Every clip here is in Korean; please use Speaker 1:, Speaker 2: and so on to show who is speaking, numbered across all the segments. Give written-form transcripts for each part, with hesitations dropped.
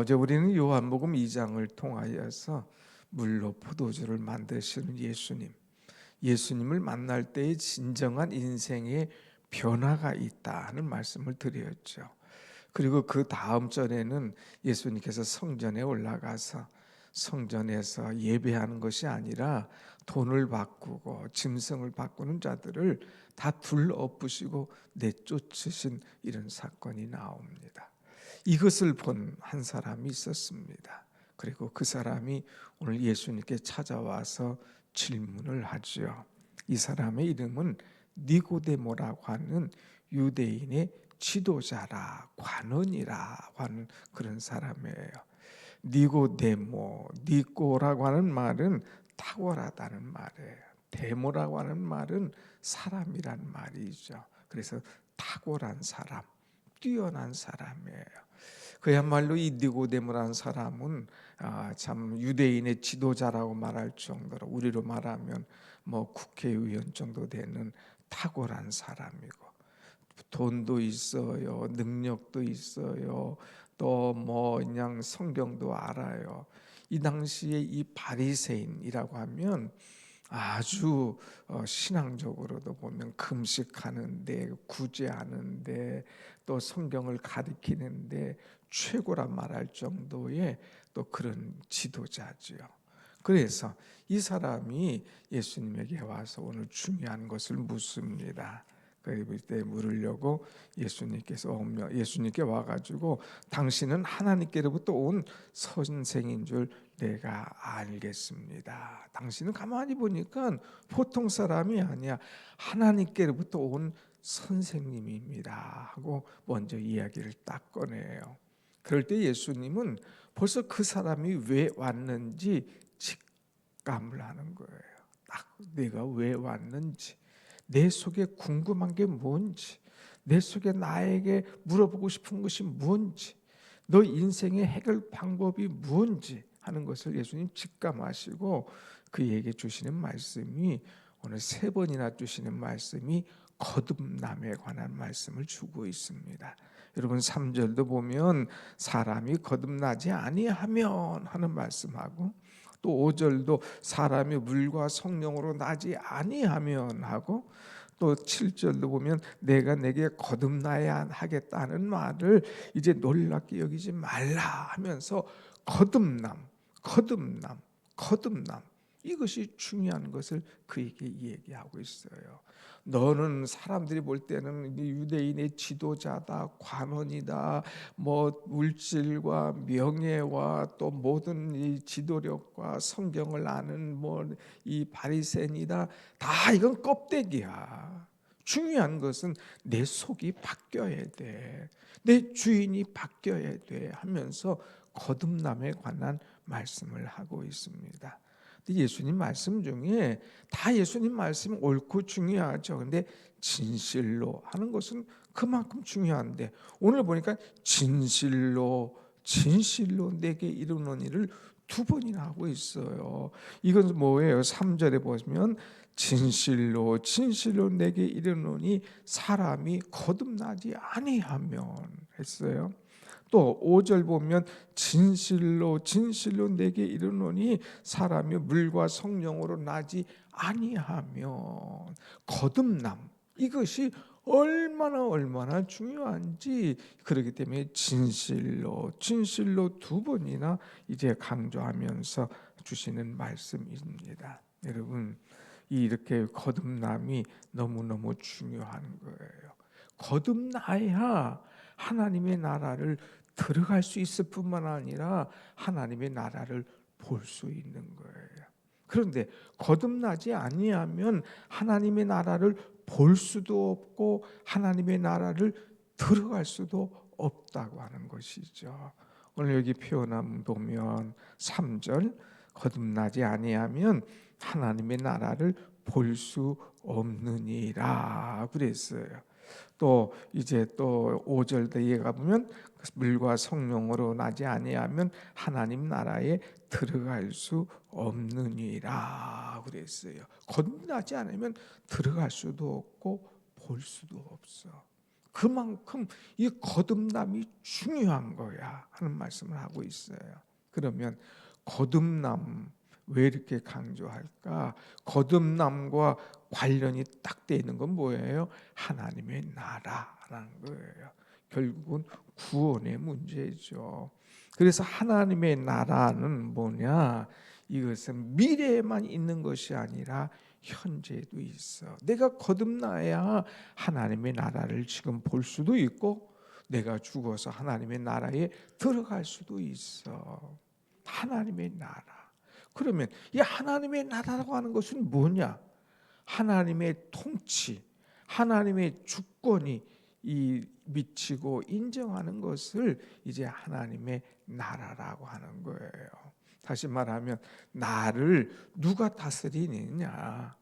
Speaker 1: 어제 우리는 요한복음 2장을 통하여서 물로 포도주를 만드시는 예수님을 만날 때의 진정한 인생의 변화가 있다는 말씀을 드렸죠. 그리고 그 다음 절에는 예수님께서 성전에 올라가서 성전에서 예배하는 것이 아니라 돈을 바꾸고 짐승을 바꾸는 자들을 다 둘러엎으시고 내쫓으신 이런 사건이 나옵니다. 이것을 본 한 사람이 있었습니다. 그리고 그 사람이 오늘 예수님께 찾아와서 질문을 하죠. 이 사람의 이름은 니고데모라고 하는 유대인의 지도자라 관원이라고 하는 그런 사람이에요. 니고데모, 니꼬라고 하는 말은 탁월하다는 말이에요. 데모라고 하는 말은 사람이란 말이죠. 그래서 탁월한 사람, 뛰어난 사람이에요. 그야말로 이 니고데모라는 사람은 참 유대인의 지도자라고 말할 정도로, 우리로 말하면 뭐 국회의원 정도 되는 탁월한 사람이고, 돈도 있어요, 능력도 있어요, 또 뭐 그냥 성경도 알아요. 이 당시에 이 바리새인이라고 하면 아주 신앙적으로도 보면 금식하는데, 구제하는데, 또 성경을 가리키는데 최고라 말할 정도의 또 그런 지도자지요. 그래서 이 사람이 예수님에게 와서 오늘 중요한 것을 묻습니다. 그때 물으려고 예수님께 와가지고 당신은 하나님께로부터 온 선생인 줄 내가 알겠습니다. 당신은 가만히 보니까 보통 사람이 아니야. 하나님께로부터 온 선생님입니다 하고 먼저 이야기를 딱 꺼내요. 그럴 때 예수님은 벌써 그 사람이 왜 왔는지 직감을 하는 거예요. 딱 내가 왜 왔는지, 내 속에 궁금한 게 뭔지, 내 속에 나에게 물어보고 싶은 것이 뭔지, 너 인생의 해결 방법이 뭔지 하는 것을 예수님 직감하시고 그에게 주시는 말씀이, 오늘 3번이나 주시는 말씀이 거듭남에 관한 말씀을 주고 있습니다. 여러분 3절도 보면 사람이 거듭나지 아니하면 하는 말씀하고, 또 5절도 사람이 물과 성령으로 나지 아니하면 하고, 또 7절도 보면 내가 내게 거듭나야 하겠다는 말을 이제 놀랍게 여기지 말라 하면서 거듭남, 거듭남, 거듭남, 이것이 중요한 것을 그에게 얘기하고 있어요. 너는 사람들이 볼 때는 유대인의 지도자다, 관원이다, 뭐 물질과 명예와 또 모든 이 지도력과 성경을 아는 뭐 이 바리새인이다, 다 이건 껍데기야. 중요한 것은 내 속이 바뀌어야 돼, 내 주인이 바뀌어야 돼 하면서 거듭남에 관한 말씀을 하고 있습니다. 예수님 말씀 중에 다 예수님 말씀 옳고 중요하죠. 근데 진실로 하는 것은 그만큼 중요한데, 오늘 보니까 진실로 내게 이르노니를 2번이나 하고 있어요. 이건 뭐예요? 3절에 보면 진실로 내게 이르노니 사람이 거듭나지 아니하면 했어요. 또 5절 보면 진실로 내게 이르노니 사람이 물과 성령으로 나지 아니하면, 거듭남, 이것이 얼마나 중요한지, 그렇기 때문에 진실로 2번이나 이제 강조하면서 주시는 말씀입니다. 여러분, 이렇게 거듭남이 너무너무 중요한 거예요. 거듭나야 하나님의 나라를 들어갈 수 있을 뿐만 아니라 하나님의 나라를 볼 수 있는 거예요. 그런데 거듭나지 아니하면 하나님의 나라를 볼 수도 없고 하나님의 나라를 들어갈 수도 없다고 하는 것이죠. 오늘 여기 표현 보면 3절 거듭나지 아니하면 하나님의 나라를 볼 수 없느니라 그랬어요. 또 이제 또 5절 뒤에 가보면 물과 성령으로 나지 아니하면 하나님 나라에 들어갈 수 없느니라 그랬어요. 거듭나지 않으면 들어갈 수도 없고 볼 수도 없어. 그만큼 이 거듭남이 중요한 거야 하는 말씀을 하고 있어요. 그러면 거듭남 왜 이렇게 강조할까? 거듭남과 관련이 딱 돼 있는 건 뭐예요? 하나님의 나라라는 거예요. 결국은 구원의 문제죠. 그래서 하나님의 나라는 뭐냐? 이것은 미래에만 있는 것이 아니라 현재에도 있어. 내가 거듭나야 하나님의 나라를 지금 볼 수도 있고 내가 죽어서 하나님의 나라에 들어갈 수도 있어. 하나님의 나라. 그러면 이 하나님의 나라라고 하는 것은 뭐냐? 하나님의 통치, 하나님의 주권이 이 미치고 인정하는 것을 이제 하나님의 나라라고 하는 거예요. 다시 말하면 나를 누가 다스리느냐,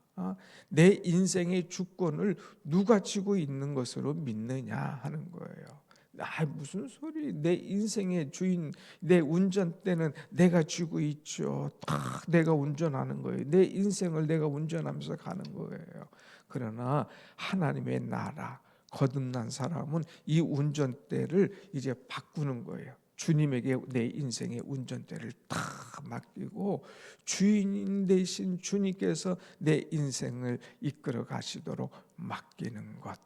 Speaker 1: 내 인생의 주권을 누가 쥐고 있는 것으로 믿느냐 하는 거예요. 무슨 소리? 내 인생의 주인, 내 운전대는 내가 쥐고 있죠. 다 내가 운전하는 거예요. 내 인생을 내가 운전하면서 가는 거예요. 그러나 하나님의 나라, 거듭난 사람은 이 운전대를 이제 바꾸는 거예요. 주님에게 내 인생의 운전대를 다 맡기고 주인 되신 주님께서 내 인생을 이끌어 가시도록 맡기는 것.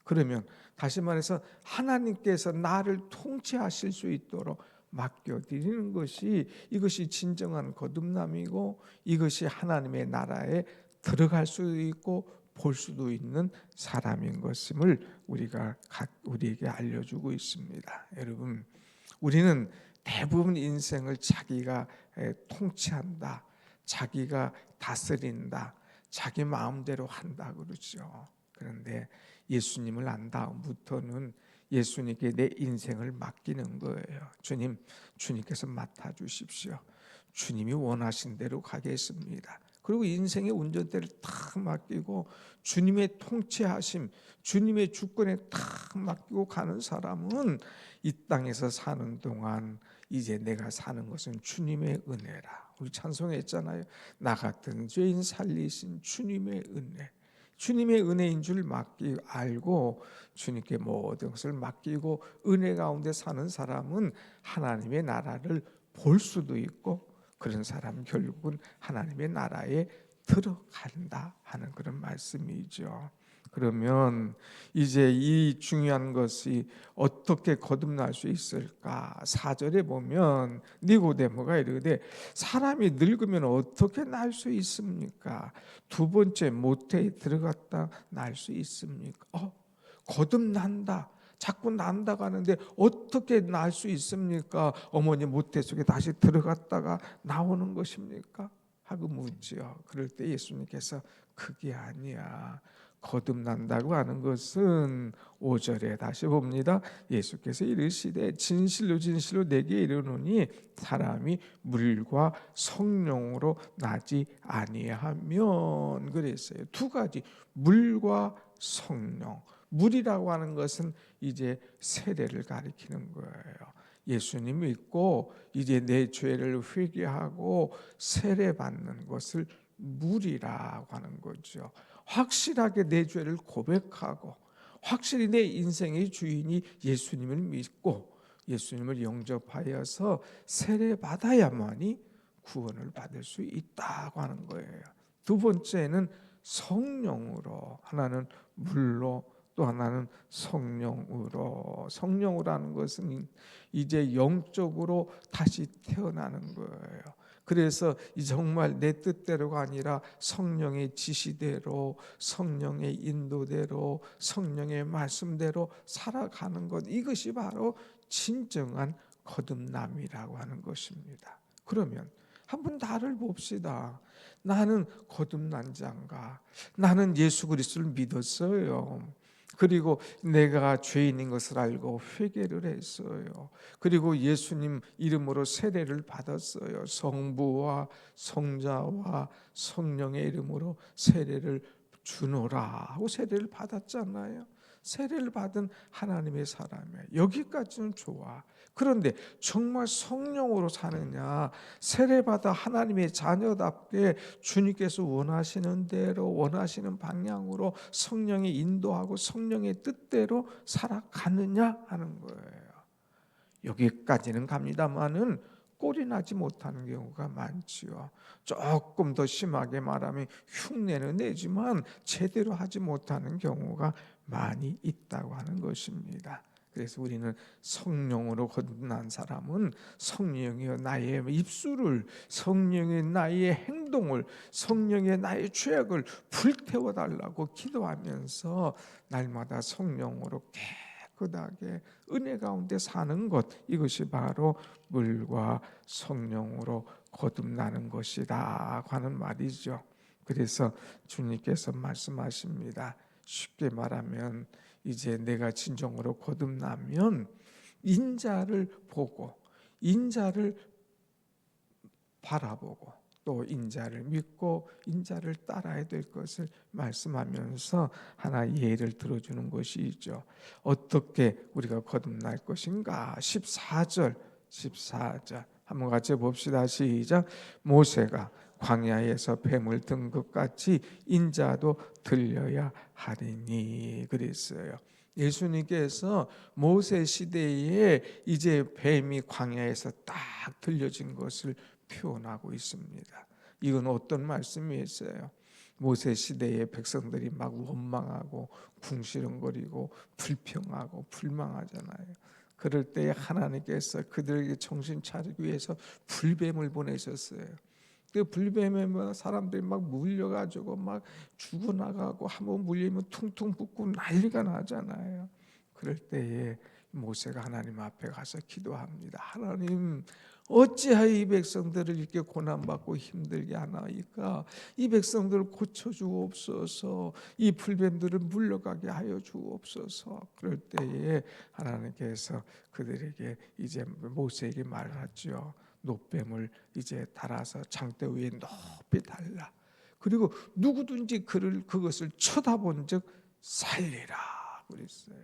Speaker 1: 그러면 다시 말해서 하나님께서 나를 통치하실 수 있도록 맡겨드리는 것이 이것이 진정한 거듭남이고 이것이 하나님의 나라에 들어갈 수도 있고 볼 수도 있는 사람인 것임을 우리에게 알려주고 있습니다. 여러분, 우리는 대부분 인생을 자기가 통치한다, 자기가 다스린다, 자기 마음대로 한다 그러죠. 그런데 예수님을 안 다음부터는 예수님께 내 인생을 맡기는 거예요. 주님께서 맡아주십시오. 주님이 원하신 대로 가겠습니다. 그리고 인생의 운전대를 탁 맡기고 주님의 통치하심, 주님의 주권에 탁 맡기고 가는 사람은 이 땅에서 사는 동안 이제 내가 사는 것은 주님의 은혜라. 우리 찬송했잖아요. 나 같은 죄인 살리신 주님의 은혜. 주님의 은혜인 줄 알고 주님께 모든 것을 맡기고 은혜 가운데 사는 사람은 하나님의 나라를 볼 수도 있고 그런 사람은 결국은 하나님의 나라에 들어간다 하는 그런 말씀이죠. 그러면 이제 이 중요한 것이 어떻게 거듭날 수 있을까? 4절에 보면 니고데모가 이르되 사람이 늙으면 어떻게 날 수 있습니까? 두 번째 모태에 들어갔다 날 수 있습니까? 거듭난다. 자꾸 난다고 하는데 어떻게 날 수 있습니까? 어머니 모태 속에 다시 들어갔다가 나오는 것입니까? 하고 묻지요. 그럴 때 예수님께서 그게 아니야. 거듭난다고 하는 것은 5절에 다시 봅니다. 예수께서 이르시되 진실로 진실로 내게 이르노니 사람이 물과 성령으로 나지 아니하면 그랬어요. 두 가지, 물과 성령. 물이라고 하는 것은 이제 세례를 가리키는 거예요. 예수님 믿고 이제 내 죄를 회개하고 세례 받는 것을 물이라고 하는 거죠. 확실하게 내 죄를 고백하고 확실히 내 인생의 주인이 예수님을 믿고 예수님을 영접하여서 세례 받아야만이 구원을 받을 수 있다고 하는 거예요. 두 번째는 성령으로, 하나는 물로 또 하나는 성령으로. 성령으로 하는 것은 이제 영적으로 다시 태어나는 거예요. 그래서 정말 내 뜻대로가 아니라 성령의 지시대로, 성령의 인도대로, 성령의 말씀대로 살아가는 것, 이것이 바로 진정한 거듭남이라고 하는 것입니다. 그러면 한번 나를 봅시다. 나는 거듭난 자인가? 나는 예수 그리스도를 믿었어요. 그리고 내가 죄인인 것을 알고 회개를 했어요. 그리고 예수님 이름으로 세례를 받았어요. 성부와 성자와 성령의 이름으로 세례를 주노라 하고 세례를 받았잖아요. 세례를 받은 하나님의 사람이야. 여기까지는 좋아. 그런데 정말 성령으로 사느냐, 세례받아 하나님의 자녀답게 주님께서 원하시는 대로 원하시는 방향으로 성령이 인도하고 성령의 뜻대로 살아가느냐 하는 거예요. 여기까지는 갑니다만은 꼴이 나지 못하는 경우가 많지요. 조금 더 심하게 말하면 흉내는 내지만 제대로 하지 못하는 경우가 많이 있다고 하는 것입니다. 그래서 우리는 성령으로 거듭난 사람은 성령이여 나의 입술을, 성령의 나의 행동을, 성령의 나의 죄악을 불태워 달라고 기도하면서 날마다 성령으로 깨끗하게 은혜 가운데 사는 것, 이것이 바로 물과 성령으로 거듭나는 것이다 하는 말이죠. 그래서 주님께서 말씀하십니다. 쉽게 말하면 이제 내가 진정으로 거듭나면 인자를 보고 인자를 바라보고 또 인자를 믿고 인자를 따라야 될 것을 말씀하면서 하나 예를 들어주는 것이 있죠. 어떻게 우리가 거듭날 것인가? 14절 한번 같이 봅시다. 시작. 모세가 광야에서 뱀을 든 것 같이 인자도 들려야 하리니 그랬어요. 예수님께서 모세 시대에 이제 뱀이 광야에서 딱 들려진 것을 표현하고 있습니다. 이건 어떤 말씀이었어요? 모세 시대의 백성들이 막 원망하고 궁시렁거리고 불평하고 불망하잖아요. 그럴 때 하나님께서 그들에게 정신 차리기 위해서 불뱀을 보내셨어요. 그 불뱀에 사람들이 막 물려가지고 막 죽어나가고 한번 물리면 퉁퉁 붓고 난리가 나잖아요. 그럴 때에 모세가 하나님 앞에 가서 기도합니다. 하나님, 어찌하여 이 백성들을 이렇게 고난받고 힘들게 하나이까? 이 백성들을 고쳐주옵소서. 이 불뱀들을 물러가게 하여 주옵소서. 그럴 때에 하나님께서 그들에게 이제 모세에게 말을 하죠. 노뱀을 이제 달아서 장대 위에 높이 달라. 그리고 누구든지 그것을 쳐다본 즉 살리라 그랬어요.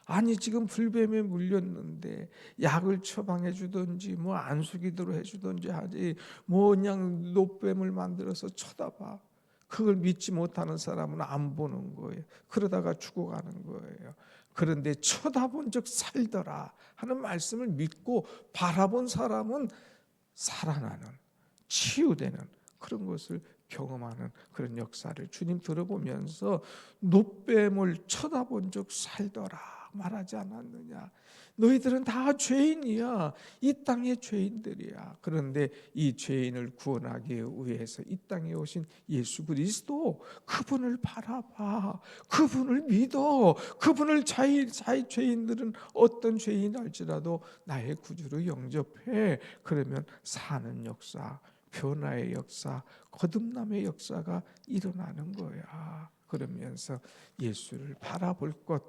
Speaker 1: 아니 지금 불뱀에 물렸는데 약을 처방해 주든지 뭐 안수기도로 해 주든지 하지 뭐 그냥 노뱀을 만들어서 쳐다봐. 그걸 믿지 못하는 사람은 안 보는 거예요. 그러다가 죽어가는 거예요. 그런데 쳐다본 즉 살더라 하는 말씀을 믿고 바라본 사람은 살아나는, 치유되는 그런 것을 경험하는 그런 역사를 주님 들어보면서 노뱀을 쳐다본 적 살더라 말하지 않았느냐. 너희들은 다 죄인이야. 이 땅의 죄인들이야. 그런데 이 죄인을 구원하기 위해서 이 땅에 오신 예수 그리스도, 그분을 바라봐. 그분을 믿어. 그분을 죄인들은 어떤 죄인일지라도 나의 구주로 영접해. 그러면 사는 역사, 변화의 역사, 거듭남의 역사가 일어나는 거야. 그러면서 예수를 바라볼 것,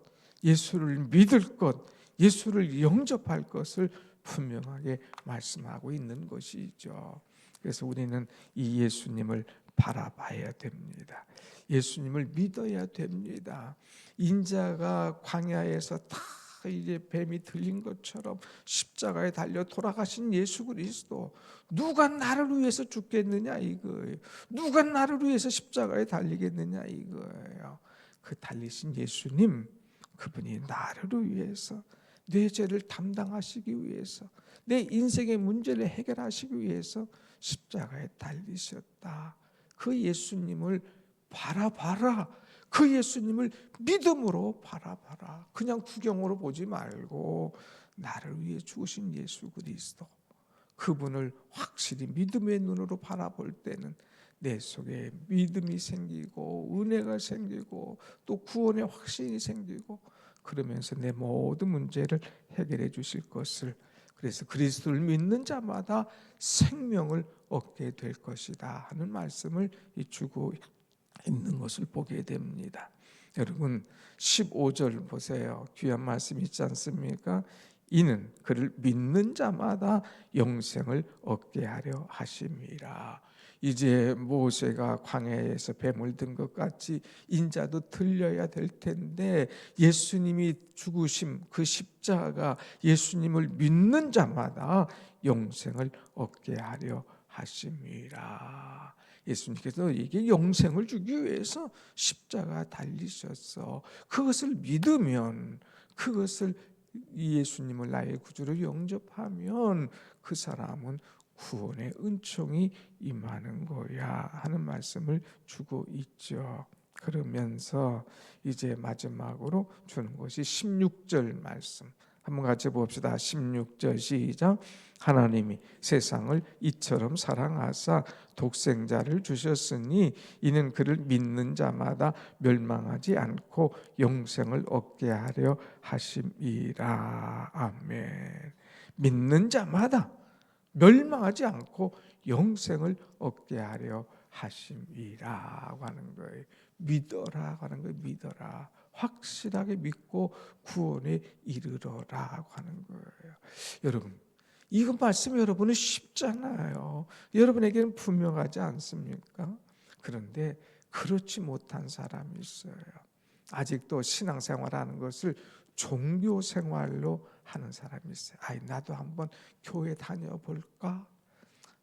Speaker 1: 예수를 믿을 것, 예수를 영접할 것을 분명하게 말씀하고 있는 것이죠. 그래서 우리는 이 예수님을 바라봐야 됩니다. 예수님을 믿어야 됩니다. 인자가 광야에서 다 이제 뱀이 들린 것처럼 십자가에 달려 돌아가신 예수 그리스도, 누가 나를 위해서 죽겠느냐 이거예요. 누가 나를 위해서 십자가에 달리겠느냐 이거예요. 그 달리신 예수님, 그분이 나를 위해서, 내 죄를 담당하시기 위해서, 내 인생의 문제를 해결하시기 위해서 십자가에 달리셨다. 그 예수님을 바라봐라. 그 예수님을 믿음으로 바라봐라. 그냥 구경으로 보지 말고 나를 위해 죽으신 예수 그리스도, 그분을 확실히 믿음의 눈으로 바라볼 때는 내 속에 믿음이 생기고 은혜가 생기고 또 구원의 확신이 생기고, 그러면서 내 모든 문제를 해결해 주실 것을, 그래서 그리스도를 믿는 자마다 생명을 얻게 될 것이다 하는 말씀을 주고 있는 것을 보게 됩니다. 여러분 15절 보세요. 귀한 말씀 있지 않습니까? 이는 그를 믿는 자마다 영생을 얻게 하려 하심이라. 이제 모세가 광야에서 뱀을 든 것 같이 인자도 들려야 될 텐데, 예수님이 죽으심 그 십자가, 예수님을 믿는 자마다 영생을 얻게 하려 하심이라. 예수님께서 이게 영생을 주기 위해서 십자가 달리셨어. 그것을 믿으면, 그것을 예수님을 나의 구주로 영접하면 그 사람은 구원의 은총이 임하는 거야 하는 말씀을 주고 있죠. 그러면서 이제 마지막으로 주는 것이 16절 말씀, 한번 같이 봅시다. 16절 시작. 하나님이 세상을 이처럼 사랑하사 독생자를 주셨으니 이는 그를 믿는 자마다 멸망하지 않고 영생을 얻게 하려 하심이라. 아멘. 믿는 자마다 멸망하지 않고 영생을 얻게 하려 하심이라고 하는 거예요. 믿어라 하는 거예요. 믿어라. 확실하게 믿고 구원에 이르러라고 하는 거예요. 여러분, 이거 말씀 여러분은 쉽잖아요. 여러분에게는 분명하지 않습니까? 그런데 그렇지 못한 사람이 있어요. 아직도 신앙생활하는 것을 종교생활로 하는 사람이 있어요. 아이, 나도 한번 교회 다녀볼까?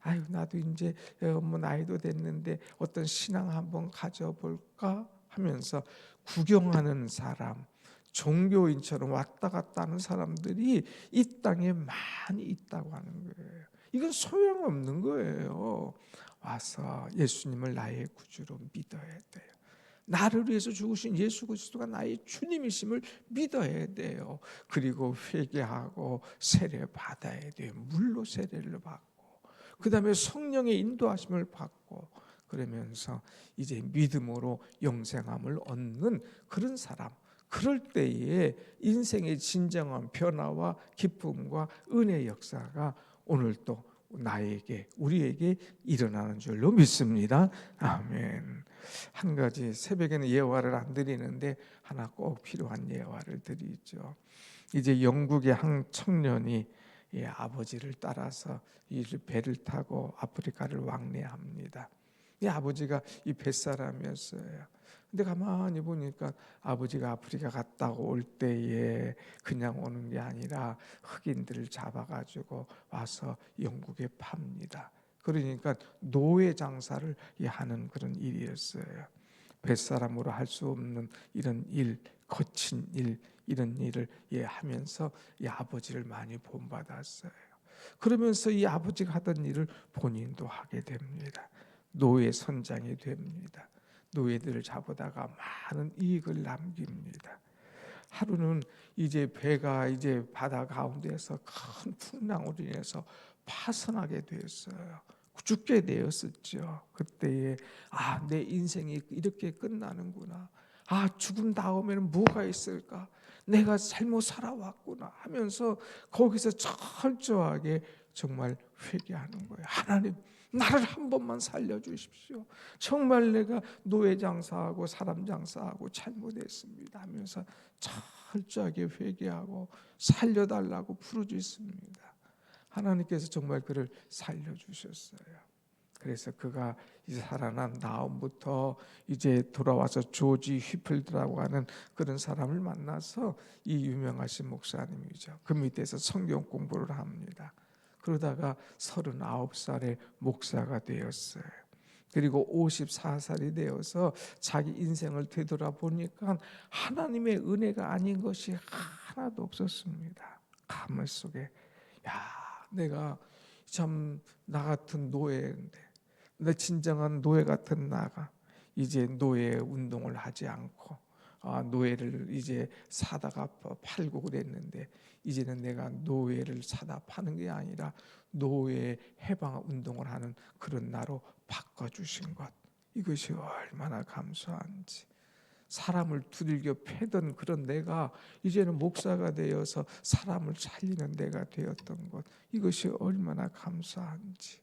Speaker 1: 아유, 나도 이제 뭐 나이도 됐는데 어떤 신앙 한번 가져볼까? 하면서 구경하는 사람, 종교인처럼 왔다 갔다 하는 사람들이 이 땅에 많이 있다고 하는 거예요. 이건 소용없는 거예요. 와서 예수님을 나의 구주로 믿어야 돼요. 나를 위해서 죽으신 예수 그리스도가 나의 주님이심을 믿어야 돼요. 그리고 회개하고 세례 받아야 돼요. 물로 세례를 받고, 그 다음에 성령의 인도하심을 받고, 그러면서 이제 믿음으로 영생함을 얻는 그런 사람, 그럴 때에 인생의 진정한 변화와 기쁨과 은혜의 역사가 오늘 또 나에게, 우리에게 일어나는 줄로 믿습니다. 아멘. 한 가지, 새벽에는 예화를 안 드리는데 하나 꼭 필요한 예화를 드리죠. 이제 영국의 한 청년이 아버지를 따라서 이 배를 타고 아프리카를 왕래합니다. 이 아버지가 이 뱃사람이었어요. 근데 가만히 보니까 아버지가 아프리카 갔다 올 때에 그냥 오는 게 아니라 흑인들을 잡아가지고 와서 영국에 팝니다. 그러니까 노예 장사를 하는 그런 일이었어요. 뱃사람으로 할 수 없는 이런 일, 거친 일, 이런 일을 하면서 이 아버지를 많이 본받았어요. 그러면서 이 아버지가 하던 일을 본인도 하게 됩니다. 노예 선장이 됩니다. 노예들을 잡아다가 많은 이익을 남깁니다. 하루는 이제 배가 이제 바다 가운데에서 큰 풍랑으로 인해서 파손하게 되었어요. 죽게 되었었죠. 그때에 내 인생이 이렇게 끝나는구나. 죽음 다음에는 뭐가 있을까? 내가 잘못 살아왔구나 하면서 거기서 철저하게 정말 회개하는 거예요. 하나님, 나를 한 번만 살려주십시오. 정말 내가 노예 장사하고 사람 장사하고 잘못했습니다 하면서 철저하게 회개하고 살려달라고 부르짖습니다. 하나님께서 정말 그를 살려주셨어요. 그래서 그가 이제 살아난 다음부터 이제 돌아와서 조지 휘필드라고 하는 그런 사람을 만나서, 이 유명하신 목사님이죠. 그 밑에서 성경 공부를 합니다. 그러다가 39살에 목사가 되었어요. 그리고 54살이 되어서 자기 인생을 되돌아보니까 하나님의 은혜가 아닌 것이 하나도 없었습니다. 가물 속에 내가 참 나 같은 노예인데, 내 진정한 노예 같은 나가 이제 노예 운동을 하지 않고 노예를 이제 사다가 팔고 그랬는데, 이제는 내가 노예를 사다 파는 게 아니라 노예 해방 운동을 하는 그런 나로 바꿔주신 것, 이것이 얼마나 감사한지. 사람을 두들겨 패던 그런 내가 이제는 목사가 되어서 사람을 살리는 내가 되었던 것, 이것이 얼마나 감사한지.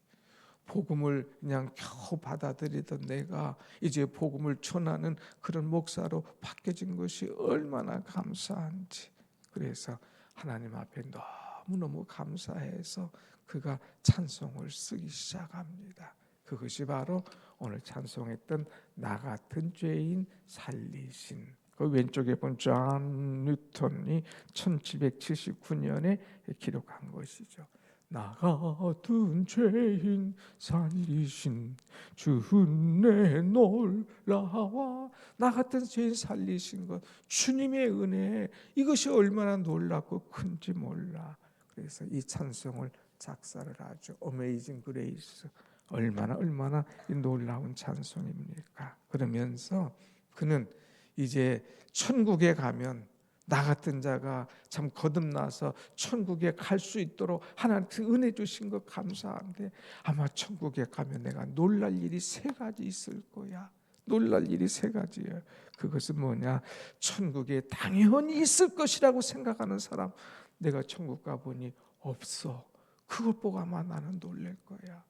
Speaker 1: 복음을 그냥 겨우 받아들이던 내가 이제 복음을 전하는 그런 목사로 바뀌어진 것이 얼마나 감사한지. 그래서 하나님 앞에 너무너무 감사해서 그가 찬송을 쓰기 시작합니다. 그것이 바로 오늘 찬송했던 나 같은 죄인 살리신, 그 왼쪽에 본 존 뉴턴이 1779년에 기록한 것이죠. 나 같은 죄인 살리신 주 은혜 놀라와. 나 같은 죄인 살리신 것, 주님의 은혜, 이것이 얼마나 놀랍고 큰지 몰라. 그래서 이 찬송을 작사를 하죠. 어메이징 그레이스, 얼마나 이 놀라운 찬송입니까? 그러면서 그는 이제 천국에 가면 나 같은 자가 참 거듭나서 천국에 갈 수 있도록 하나님께 은혜 주신 것 감사한데, 아마 천국에 가면 내가 놀랄 일이 세 가지 있을 거야. 놀랄 일이 세 가지예요. 그것은 뭐냐? 천국에 당연히 있을 것이라고 생각하는 사람, 내가 천국 가보니 없어. 그것 보고 아마 나는 놀랄 거야.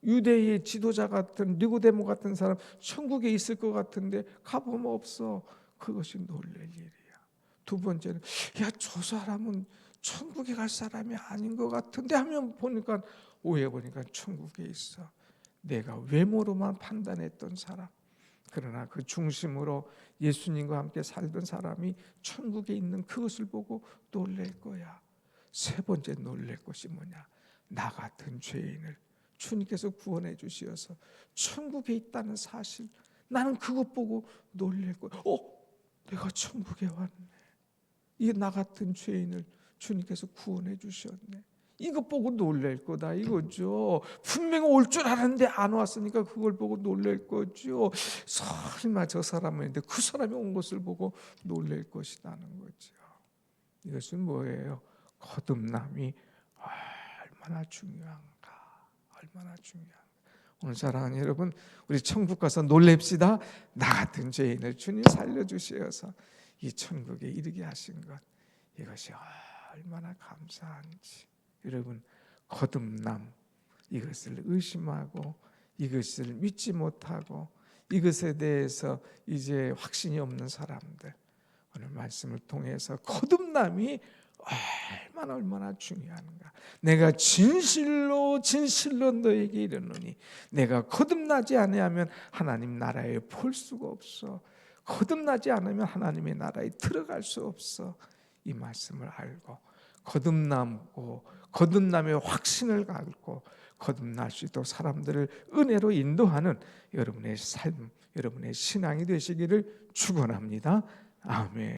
Speaker 1: 유대의 지도자 같은 니고데모 같은 사람 천국에 있을 것 같은데 가보면 없어. 그것이 놀랄 일이야. 두 번째는, 야, 저 사람은 천국에 갈 사람이 아닌 것 같은데 하면 보니까, 오해 보니까 천국에 있어. 내가 외모로만 판단했던 사람, 그러나 그 중심으로 예수님과 함께 살던 사람이 천국에 있는 그것을 보고 놀랄 거야. 세 번째 놀랄 것이 뭐냐? 나 같은 죄인을 주님께서 구원해 주시어서 천국에 있다는 사실, 나는 그것 보고 놀랄 거야. 내가 천국에 왔네. 이 나 같은 죄인을 주님께서 구원해 주셨네. 이것 보고 놀랄 거다 이거죠. 분명히 올 줄 알았는데 안 왔으니까 그걸 보고 놀랄 거죠. 설마 저 사람은 있는데 그 사람이 온 것을 보고 놀랄 것이라는 거죠. 이것은 뭐예요? 거듭남이 얼마나 중요한가, 얼마나 중요한가. 오늘 사랑하는 여러분, 우리 천국 가서 놀랍시다. 나 같은 죄인을 주님 살려주시어서 이 천국에 이르게 하신 것, 이것이 얼마나 감사한지. 여러분, 거듭남, 이것을 의심하고 이것을 믿지 못하고 이것에 대해서 이제 확신이 없는 사람들, 오늘 말씀을 통해서 거듭남이 얼마나 중요한가. 내가 진실로 너에게 이르노니 내가 거듭나지 아니하면 하나님 나라에 볼 수가 없어. 거듭나지 않으면 하나님의 나라에 들어갈 수 없어. 이 말씀을 알고 거듭남고 거듭남의 확신을 갖고 거듭날 수 있도록 사람들을 은혜로 인도하는 여러분의 삶, 여러분의 신앙이 되시기를 축원합니다. 아멘.